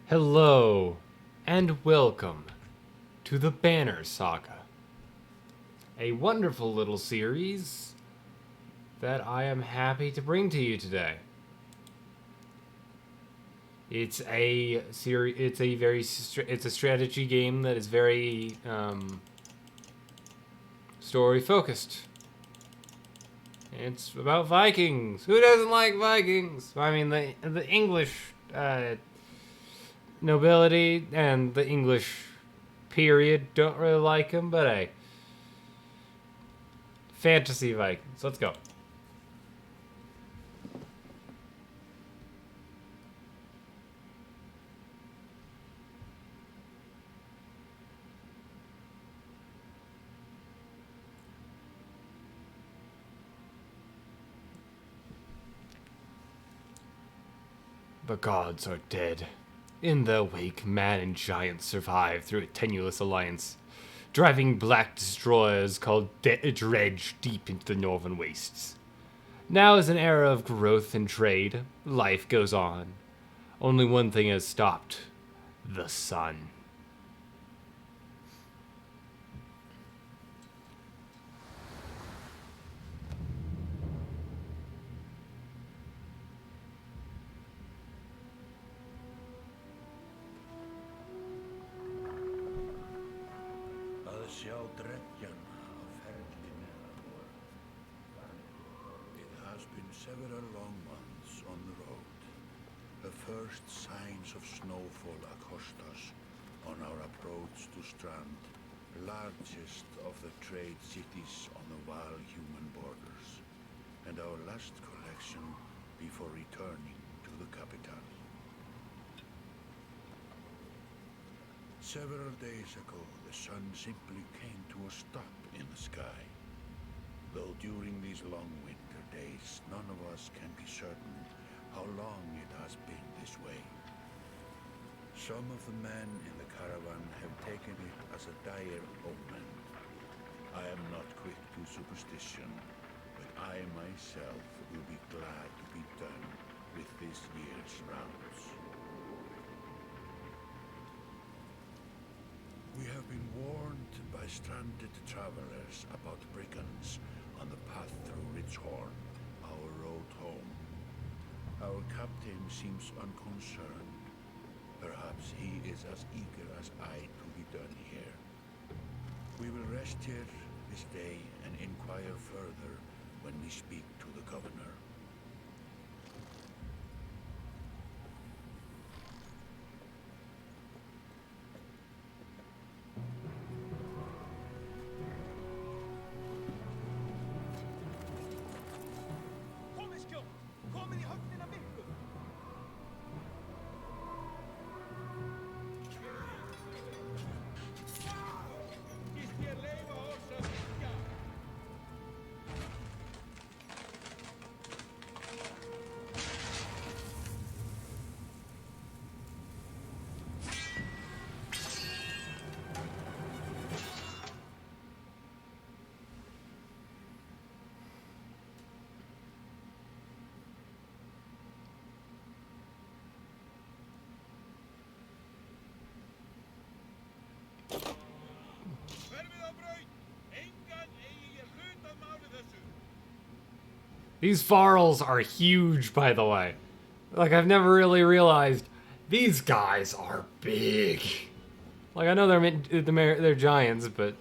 Hello, and welcome to the Banner Saga, a wonderful little series that I am happy to bring to you today. It's a it's a strategy game that is very story focused. It's about Vikings. Who doesn't like Vikings? I mean, the English nobility and the English period don't really like him, but hey, fantasy Vikings. Let's go. The gods are dead. In their wake, man and giant survive through a tenuous alliance, driving black destroyers called Dredge deep into the northern wastes. Now is an era of growth and trade. Life goes on. Only one thing has stopped: the sun. Að sjá dreggjan á ferlinni vor. It has been several long months on the road. The first signs of snowfall accost us on our approach to Strand, largest of the trade cities on the Varl human borders, and our last collection before returning to the capital. Several days ago, the sun simply came to a stop in the sky. Though during these long winter days, none of us can be certain how long it has been this way. Some of the men in the caravan have taken it as a dire omen. I am not quick to superstition, but I myself will be glad to be done with this year's rounds. We have been warned by stranded travelers about brigands on the path through Ridgehorn, our road home. Our captain seems unconcerned. Perhaps he is as eager as I to be done here. We will rest here this day and inquire further when we speak to the governor. These Varls are huge, by the way. Like, I've never really realized these guys are big. Like, I know they're giants, but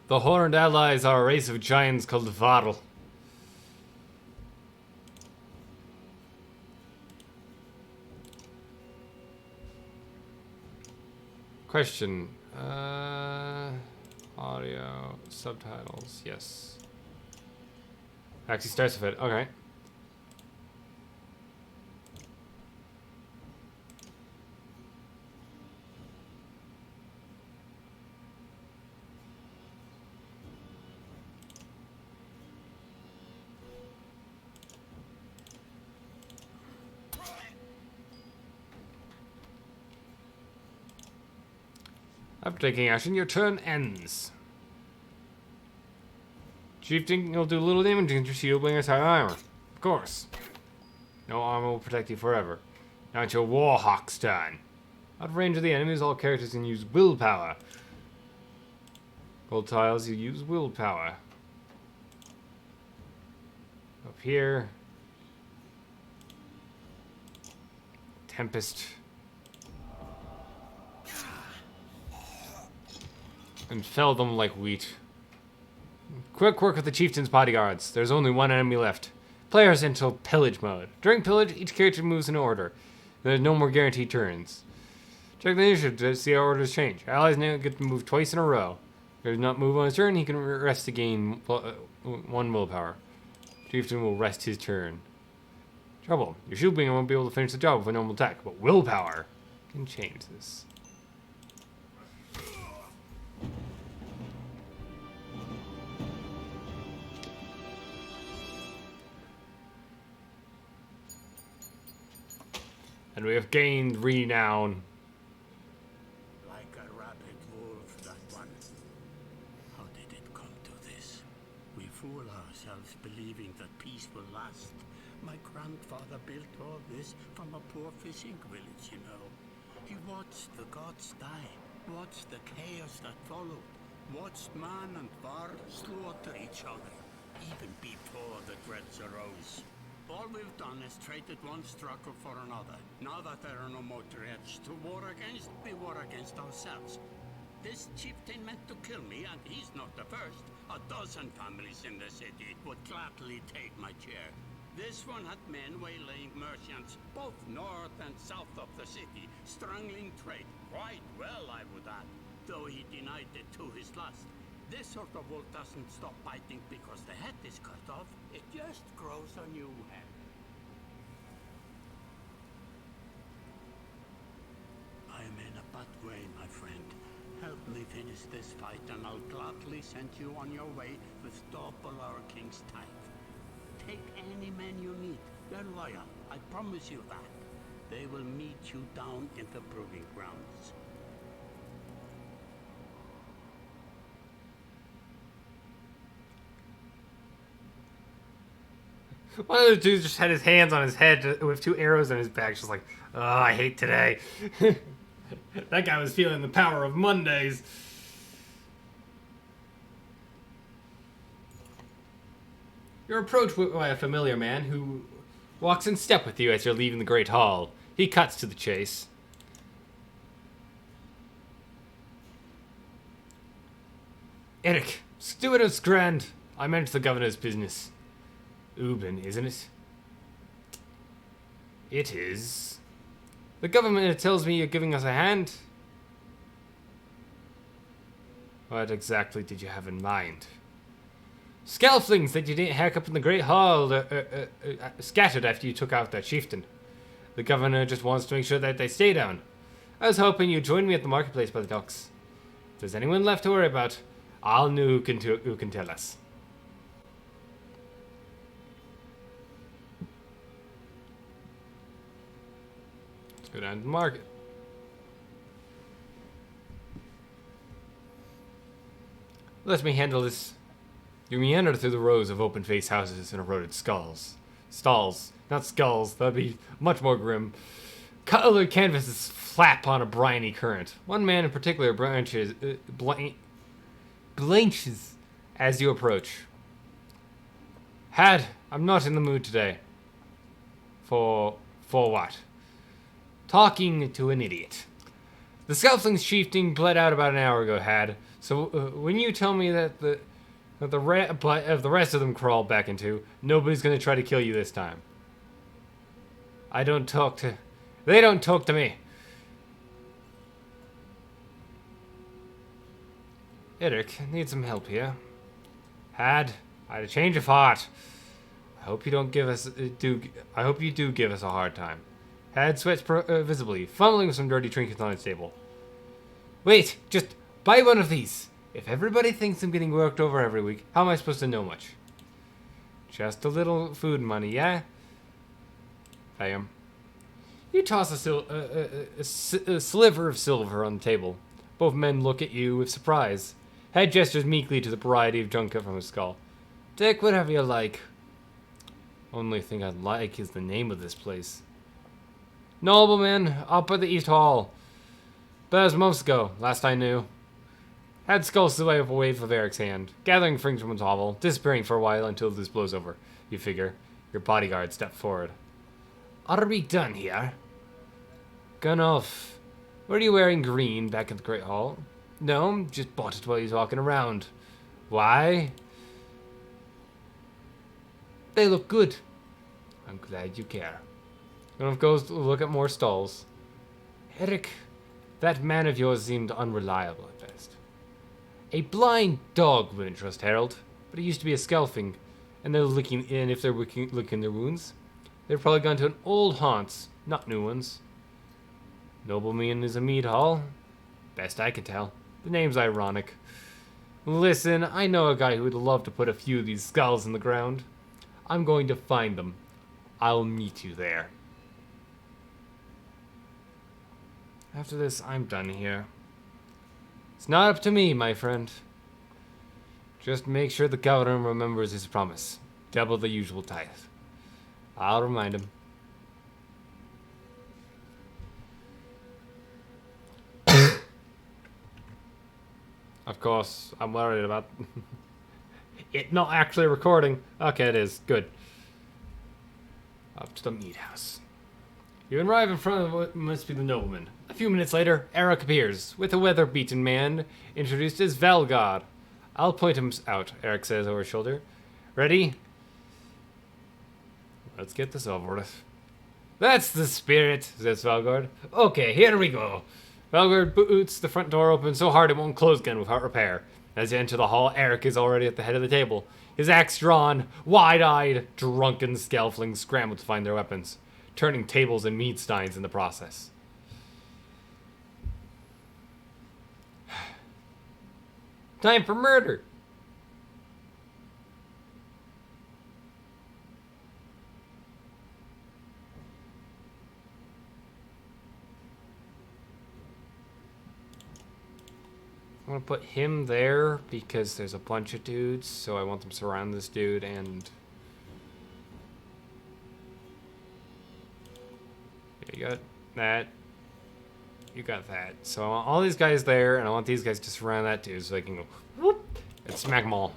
the Horned Allies are a race of giants called Varl. Question. Audio, subtitles, yes. Actually starts with it, okay. After taking action, your turn ends. Chieftain, you'll do little damage against your shield being high armor. Of course. No armor will protect you forever. Now it's your Warhawk's turn. Out of range of the enemies, all characters can use willpower. Gold tiles, you use willpower. Up here. Tempest. And fell them like wheat. Quick work with the chieftain's bodyguards. There's only one enemy left. Players enter pillage mode. During pillage, each character moves in order. There's no more guaranteed turns. Check the initiative to see how orders change. Allies now get to move twice in a row. If he does not move on his turn, he can rest to gain 1 willpower. Chieftain will rest his turn. Trouble. Your shield being won't be able to finish the job with a normal attack, but willpower can change this. And we have gained renown. Like a rabid wolf, that one. How did it come to this? We fool ourselves believing that peace will last. My grandfather built all this from a poor fishing village, you know. He watched the gods die, watched the chaos that followed, watched man and Varl slaughter each other, even before the dreads arose. All we've done is traded one struggle for another. Now that there are no more dreads to war against, we war against ourselves. This chieftain meant to kill me, and he's not the first. A dozen families in the city would gladly take my chair. This one had men waylaying merchants, both north and south of the city, strangling trade. Quite well, I would add, though he denied it to his last. This sort of wolf doesn't stop biting because the head is cut off. It just grows a new head. I am in a bad way, my friend. Help me finish this fight and I'll gladly send you on your way with double our king's tithe. Take any men you meet. They're loyal, I promise you that. They will meet you down in the proving grounds. One of the dudes just had his hands on his head with 2 arrows in his back, just like, oh, I hate today. That guy was feeling the power of Mondays. You're approached by a familiar man who walks in step with you as you're leaving the Great Hall. He cuts to the chase. Eric, steward of Grand. I meant the governor's business. Ubin, isn't it? It is. The government tells me you're giving us a hand. What exactly did you have in mind? Scalflings that you didn't hack up in the Great Hall scattered after you took out that chieftain. The governor just wants to make sure that they stay down. I was hoping you'd join me at the marketplace by the docks. If there's anyone left to worry about, I'll know who can tell us. Go down to the market. Let me handle this. You meander through the rows of open-faced houses and eroded skulls. Stalls, not skulls, that'd be much more grim. Colored canvases flap on a briny current. One man in particular blanches as you approach. Had, I'm not in the mood today. For what? Talking to an idiot. The Scalfling's chieftain bled out about an hour ago, Had. So when you tell me that the rest of them crawled back into, nobody's gonna try to kill you this time. They don't talk to me. Eric, need some help here. Had, I had a change of heart. I hope you do give us a hard time. Had sweats visibly, fumbling with some dirty trinkets on his table. Wait, just buy one of these. If everybody thinks I'm getting worked over every week, how am I supposed to know much? Just a little food money, yeah? I am. You toss a sliver of silver on the table. Both men look at you with surprise. Head gestures meekly to the variety of junk from his skull. Take whatever you like. Only thing I'd like is the name of this place. Nobleman, up at the East Hall. But months ago, last I knew. Had skulls away with a wave of Eric's hand, gathering things from his hovel, disappearing for a while until this blows over. You figure. Your bodyguard stepped forward. Are we done here? Gone off. Were you wearing green back at the Great Hall? No, just bought it while he was walking around. Why? They look good. I'm glad you care. Gunnoff goes to look at more stalls. Eric, that man of yours seemed unreliable at best. A blind dog wouldn't trust Harold, but he used to be a Skelfing, and they're looking in if they're looking their wounds. They've probably gone to an old haunts, not new ones. Nobleman is a mead hall. Best I can tell. The name's ironic. Listen, I know a guy who would love to put a few of these skulls in the ground. I'm going to find them. I'll meet you there. After this, I'm done here. It's not up to me, my friend. Just make sure the governor remembers his promise. Double the usual tithe. I'll remind him. Of course, I'm worried about it not actually recording. Okay, it is. Good. Up to the meat house. You arrive in front of what must be the nobleman. A few minutes later, Eric appears, with a weather-beaten man, introduced as Valgod. I'll point him out, Eric says over his shoulder. Ready? Let's get this over with. That's the spirit, says Valgard. Okay, here we go. Valgard boots the front door open so hard it won't close again without repair. As you enter the hall, Eric is already at the head of the table. His axe drawn, wide-eyed, drunken Skelflings scramble to find their weapons, turning tables and mead steins in the process. Time for murder! I'm gonna put him there because there's a bunch of dudes, so I want them to surround this dude and... Yeah, you got that. You got that. So I want all these guys there, and I want these guys to surround that dude so they can go whoop and smack them all.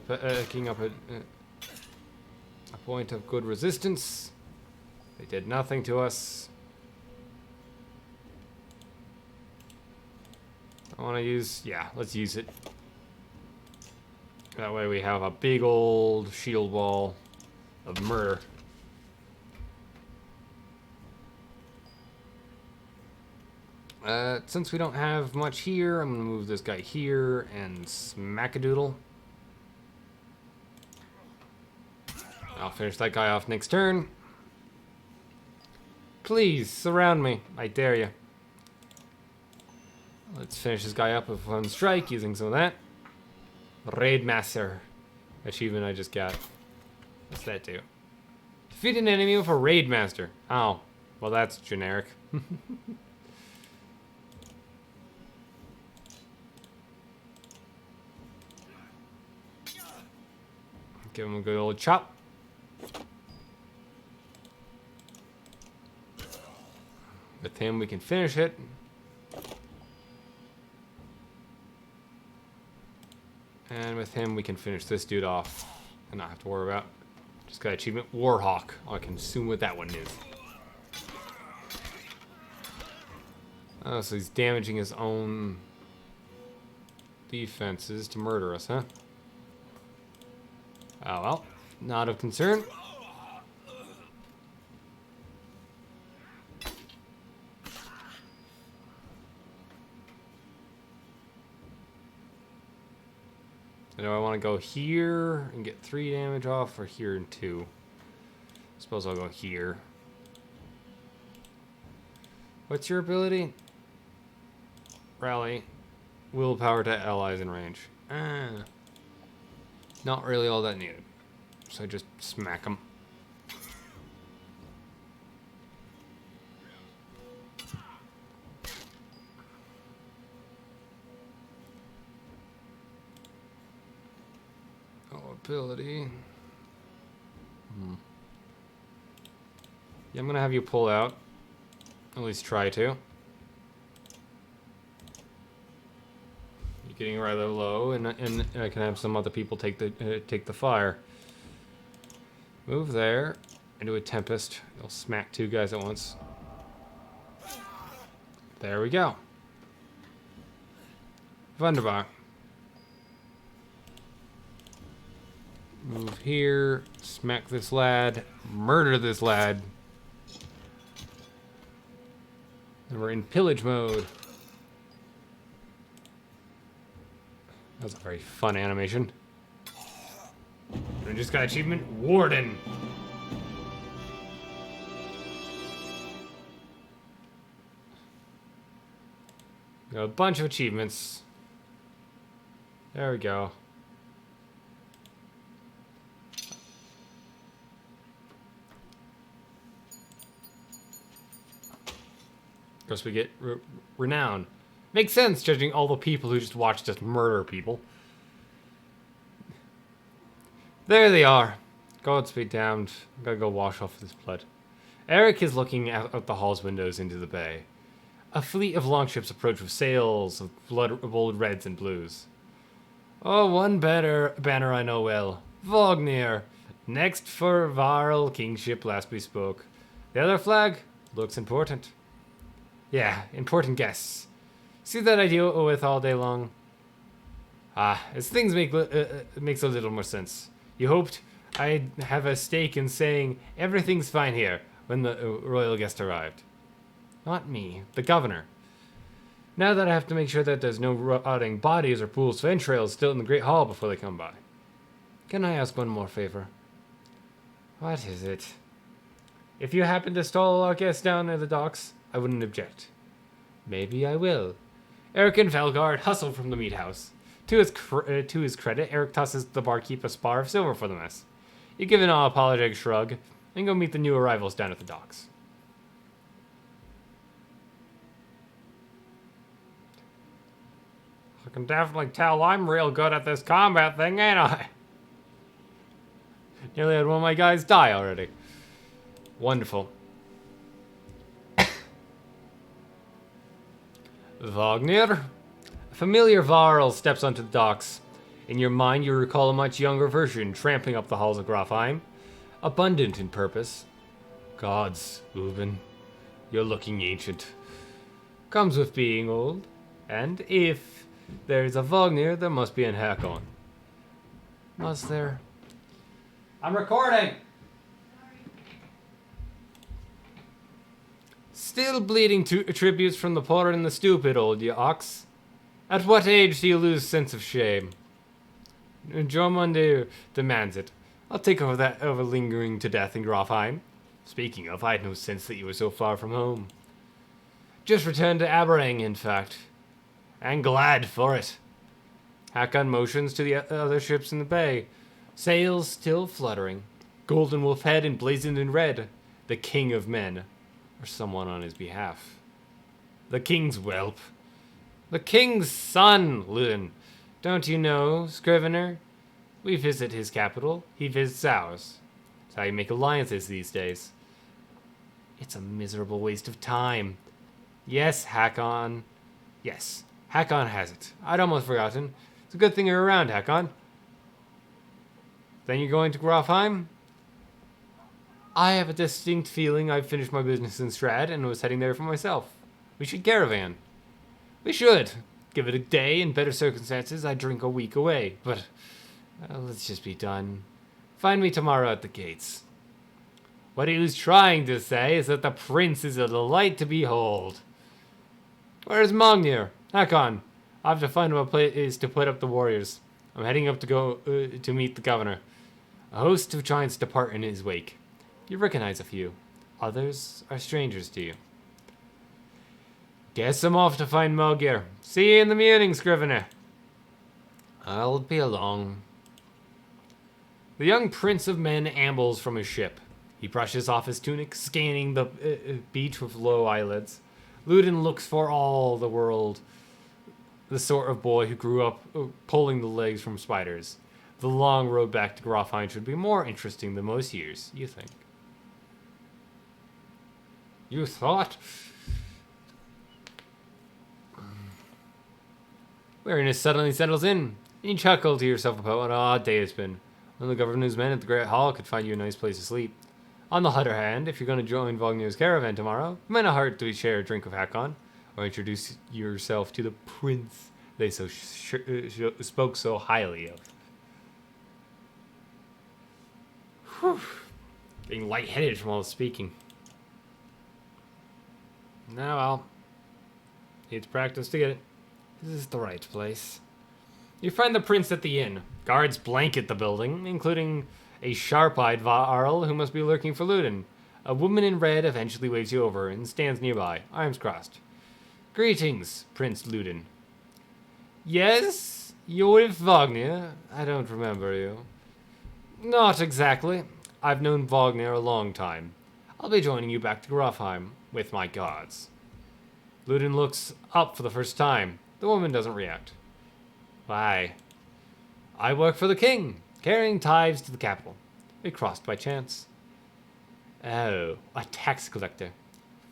Picking up a point of good resistance. They did nothing to us. I want to use... Yeah, let's use it. That way we have a big old shield wall of murder. Since we don't have much here, I'm going to move this guy here and smack-a-doodle. I'll finish that guy off next turn. Please, surround me. I dare you. Let's finish this guy up with one strike using some of that. Raid Master. Achievement I just got. What's that do? Defeat an enemy with a Raid Master. Oh, well that's generic. Give him a good old chop. With him, we can finish it. And with him, we can finish this dude off. And not have to worry about. Just got achievement Warhawk. I can assume what that one is. Oh, so he's damaging his own defenses to murder us, huh? Oh well, not of concern. Do I want to go here and get 3 damage off, or here and 2? Suppose I'll go here. What's your ability? Rally. Willpower to allies in range. Not really all that needed. So I just smack them. Oh, ability. Yeah, I'm gonna have you pull out. At least try to. You're getting rather low, and I can have some other people take the fire. Move there, and do a tempest. You'll smack 2 guys at once. There we go. Wunderbar. Move here, smack this lad, murder this lad. And we're in pillage mode. That was a very fun animation. And I just got achievement Warden. Got a bunch of achievements. There we go. Of course, we get renown. Makes sense, judging all the people who just watched us murder people. There they are. Godspeed damned. I gotta go wash off this blood. Eric is looking out the hall's windows into the bay. A fleet of longships approach with sails of bold reds and blues. Oh, one banner I know well. Vognir. Next for Varl, kingship last we spoke. The other flag looks important. Yeah, important guests. See that I deal with all day long? As things makes a little more sense. You hoped I'd have a stake in saying everything's fine here when the royal guest arrived. Not me, the governor. Now that I have to make sure that there's no rotting bodies or pools of entrails still in the Great Hall before they come by. Can I ask one more favor? What is it? If you happen to stall our guest down at the docks, I wouldn't object. Maybe I will. Eric and Felgard hustle from the meat house. To his credit, Eric tosses the barkeep a spar of silver for the mess. You give an apologetic shrug, and go meet the new arrivals down at the docks. I can definitely tell I'm real good at this combat thing, ain't I? Nearly had one of my guys die already. Wonderful. Wagner? A familiar Varl steps onto the docks. In your mind, you recall a much younger version tramping up the halls of Grafheim. Abundant in purpose. Gods, Uben. You're looking ancient. Comes with being old. And if there's a Wagner, there must be an Hakon. Was there? I'm recording! Still bleeding tributes from the poor and the stupid, old you ox. At what age do you lose sense of shame? Jormundir demands it. I'll take over lingering to death in Grafheim. Speaking of, I had no sense that you were so far from home. Just returned to Aberang, in fact. And glad for it. Hakon motions to the other ships in the bay. Sails still fluttering. Golden Wolf head emblazoned in red. The king of men. Or someone on his behalf. The king's whelp. The king's son, Lyn. Don't you know, Scrivener? We visit his capital. He visits ours. That's how you make alliances these days. It's a miserable waste of time. Yes, Hakon. Yes, Hakon has it. I'd almost forgotten. It's a good thing you're around, Hakon. Then you're going to Grafheim? I have a distinct feeling I've finished my business in Strad and was heading there for myself. We should caravan. We should. Give it a day in better circumstances, I'd drink a week away. But let's just be done. Find me tomorrow at the gates. What he was trying to say is that the prince is a delight to behold. Where's Magnir? Hakon, I have to find him a place to put up the warriors. I'm heading up to go to meet the governor. A host of giants depart in his wake. You recognize a few. Others are strangers to you. Guess I'm off to find Mogir. See you in the meeting, Scrivener. I'll be along. The young prince of men ambles from his ship. He brushes off his tunic, scanning the beach with low eyelids. Ludin looks for all the world the sort of boy who grew up pulling the legs from spiders. The long road back to Grofheim should be more interesting than most years, you think. You thought? Weariness suddenly settles in, and you chuckle to yourself about what an odd day it's been. When the governor's men at the Great Hall could find you a nice place to sleep. On the other hand, if you're going to join Vognir's caravan tomorrow, it might not hurt to share a drink with Hakon, or introduce yourself to the prince they spoke so highly of. Whew. Getting lightheaded from all the speaking. Now, well, need to practice to get it. This is the right place. You find the prince at the inn. Guards blanket the building, including a sharp-eyed Varl who must be lurking for Ludin. A woman in red eventually waves you over and stands nearby, arms crossed. Greetings, Prince Ludin. Yes, you're with Vognir. I don't remember you. Not exactly. I've known Vognir a long time. I'll be joining you back to Grofheim with my guards. Ludin looks up for the first time. The woman doesn't react. Why? I work for the king, carrying tithes to the capital. We crossed by chance. Oh, a tax collector.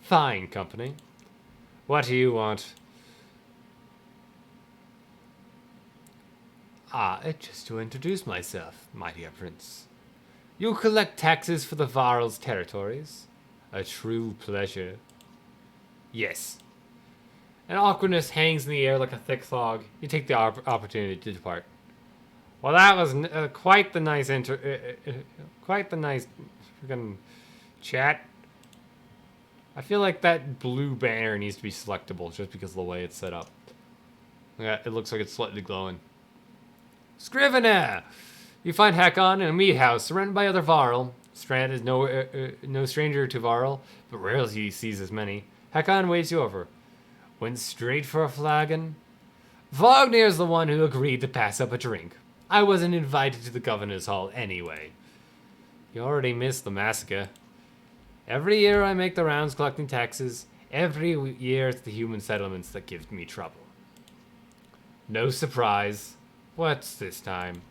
Fine company. What do you want? Just to introduce myself, my dear prince. You collect taxes for the Varl's territories? A true pleasure. Yes. An awkwardness hangs in the air like a thick fog. You take the opportunity to depart. Well, that was quite the nice quite the nice freaking chat. I feel like that blue banner needs to be selectable just because of the way it's set up. Yeah, it looks like it's slightly glowing. Scrivener! You find Hakon in a meat house surrounded by other Varl. Strand is no stranger to Varl, but rarely sees as many. Hakon waves you over. Went straight for a flagon? Vognir's the one who agreed to pass up a drink. I wasn't invited to the governor's hall anyway. You already missed the massacre. Every year I make the rounds collecting taxes. Every year it's the human settlements that give me trouble. No surprise. What's this time?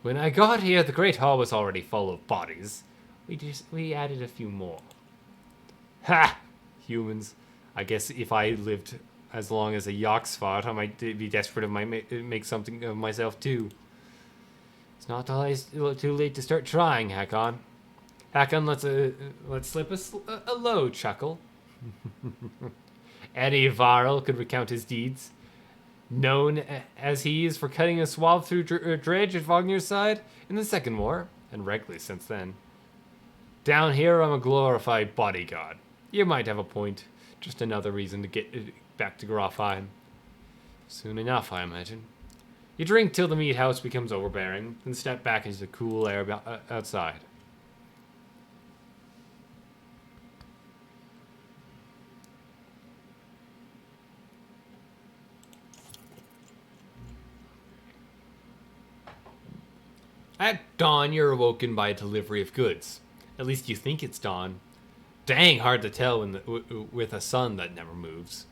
When I got here, the Great Hall was already full of bodies. We added a few more. Ha! Humans. I guess if I lived as long as a Yoxfart, I might be desperate and make something of myself too. It's not too late to start trying, Hakon. Hakon let's slip a low chuckle. Any Varl could recount his deeds. Known as he is for cutting a swath through Dredge at Vognir's side in the Second War, and regularly since then. Down here, I'm a glorified bodyguard. You might have a point. Just another reason to get back to Grofheim. Soon enough, I imagine. You drink till the meat house becomes overbearing, then step back into the cool air outside. At dawn, you're awoken by a delivery of goods. At least you think it's dawn. Dang hard to tell with a sun that never moves.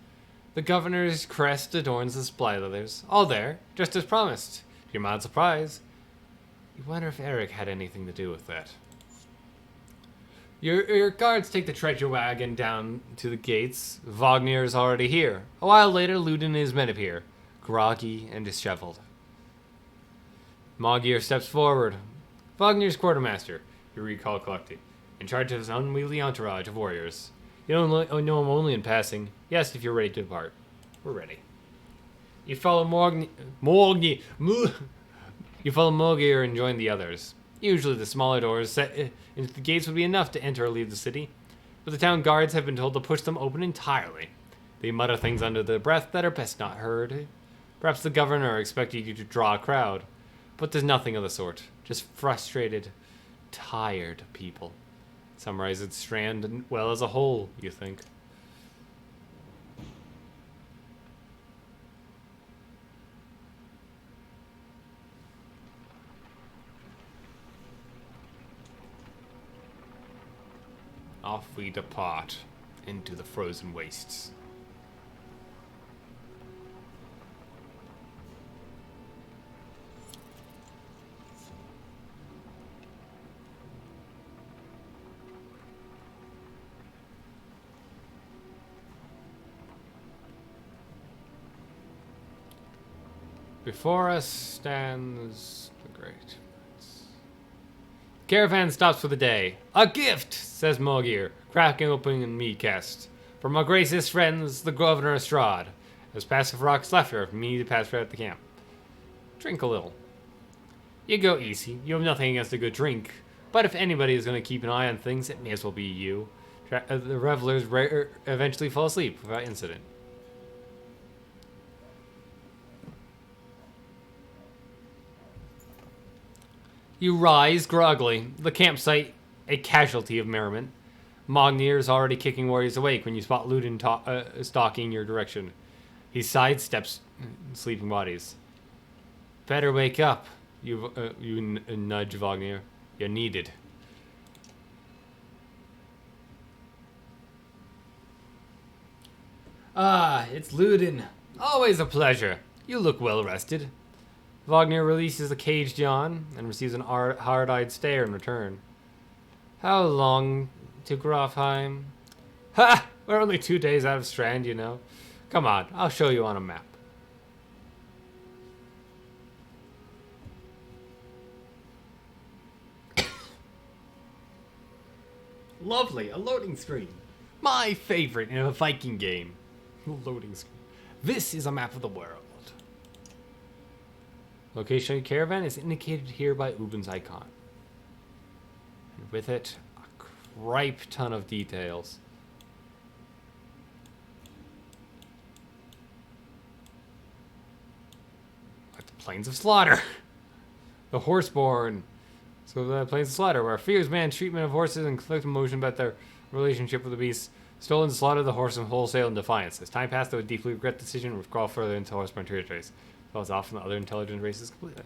The governor's crest adorns the supply leathers. All there, just as promised. To your mild surprise. You wonder if Eric had anything to do with that. Your guards take the treasure wagon down to the gates. Vognir is already here. A while later, Ludin and his men appear, groggy and disheveled. Mogir steps forward. Vognir's quartermaster, you recall collecting, in charge of his unwieldy entourage of warriors. You don't know him only in passing. Yes, if you're ready to depart. We're ready. You follow Mogir and join the others. Usually the smaller doors set into the gates would be enough to enter or leave the city, but the town guards have been told to push them open entirely. They mutter things under their breath that are best not heard. Perhaps the governor expected you to draw a crowd, but there's nothing of the sort. Just frustrated, tired people. Summarizes Strand well as a whole, you think. Off we depart into the frozen wastes. Before us stands the great prince. Caravan stops for the day. A gift, says Mogir, cracking open a mead cast. From our gracious friends, the Governor Estrad. As passive rocks left her for me to pass right at the camp. Drink a little. You go easy. You have nothing against a good drink. But if anybody is going to keep an eye on things, it may as well be you. The revelers eventually fall asleep without incident. You rise groggily, the campsite a casualty of merriment. Mognir is already kicking warriors awake when you spot Ludin stalking your direction. He sidesteps sleeping bodies. Better wake up, you nudge Wagner. You're needed. Ah, it's Ludin. Always a pleasure. You look well rested. Wagner releases a caged yawn and receives an hard-eyed stare in return. How long to Grofheim? Ha! We're only 2 days out of Strand, you know. Come on, I'll show you on a map. Lovely, a loading screen. My favorite in a Viking game. Loading screen. This is a map of the world. Location of the caravan is indicated here by Ubin's icon. And with it, a cripe ton of details. Like the Plains of Slaughter. The Horseborn. So the Plains of Slaughter, where fierce man's treatment of horses and conflict emotion about their relationship with the beasts. Stolen and slaughtered the horse in wholesale in defiance. As time passed, they would deeply regret the decision and withdraw further into horseborn territories. As often the other intelligent races completely.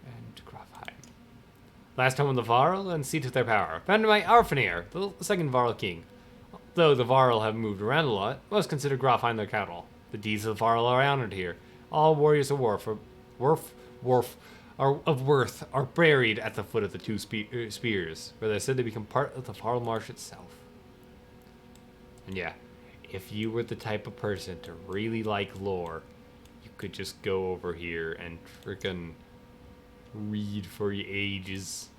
And Grofheim. Last home of the Varl and seat of their power. Founded by Arfanir, the second Varl king. Though the Varl have moved around a lot, most consider Grofheim their capital. The deeds of the Varl are honored here. All warriors of worth are buried at the foot of the two spears, where they're said to become part of the Varl Marsh itself. And yeah, if you were the type of person to really like lore, you could just go over here and frickin' read for your ages.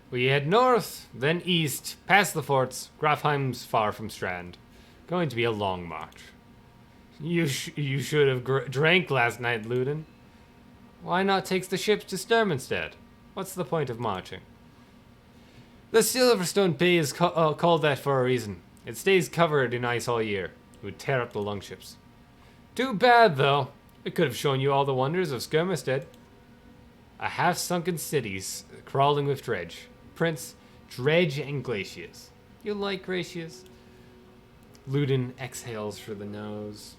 We head north, then east, past the forts. Grofheim's far from Strand. Going to be a long march. You should have drank last night, Ludin. Why not take the ships to Sturm instead? What's the point of marching? The Silverstone Bay is called that for a reason. It stays covered in ice all year. It would tear up the longships. Too bad, though. It could have shown you all the wonders of Skirmestead. A half-sunken city crawling with dredge. Prince, dredge, and glaciers. You like glaciers? Ludin exhales through the nose.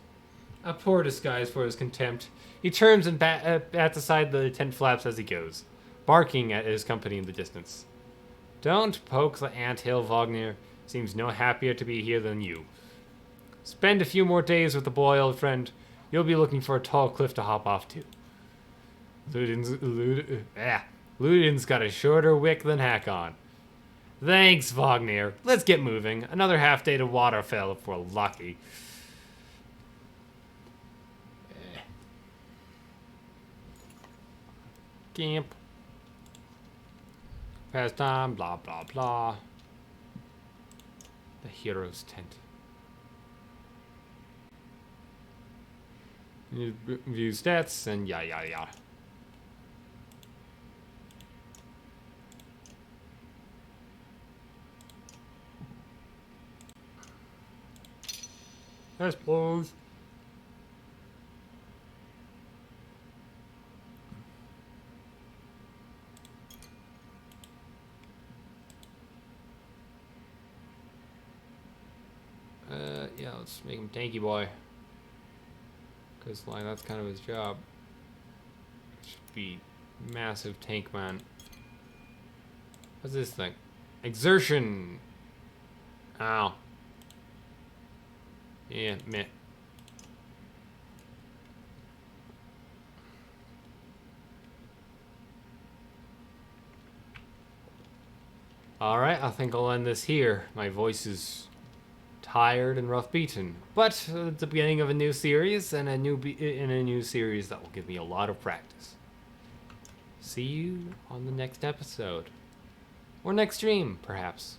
A poor disguise for his contempt. He turns and bats aside the tent flaps as he goes, barking at his company in the distance. Don't poke the anthill, Wagner. Seems no happier to be here than you. Spend a few more days with the boy, old friend. You'll be looking for a tall cliff to hop off to. Ludin's got a shorter wick than Hakon. Thanks, Wagner. Let's get moving. Another half day to Waterfell if we're lucky. Camp. Pastime, blah, blah, blah. The hero's tent. View stats and yada, yada, yada. I suppose. Yeah, let's make him tanky boy. Because, like, that's kind of his job. Should be massive tank man. What's this thing? Exertion! Ow. Yeah, meh. Alright, I think I'll end this here. My voice is tired and rough beaten. But it's the beginning of a new series, and a new series that will give me a lot of practice. See you on the next episode. Or next stream, perhaps.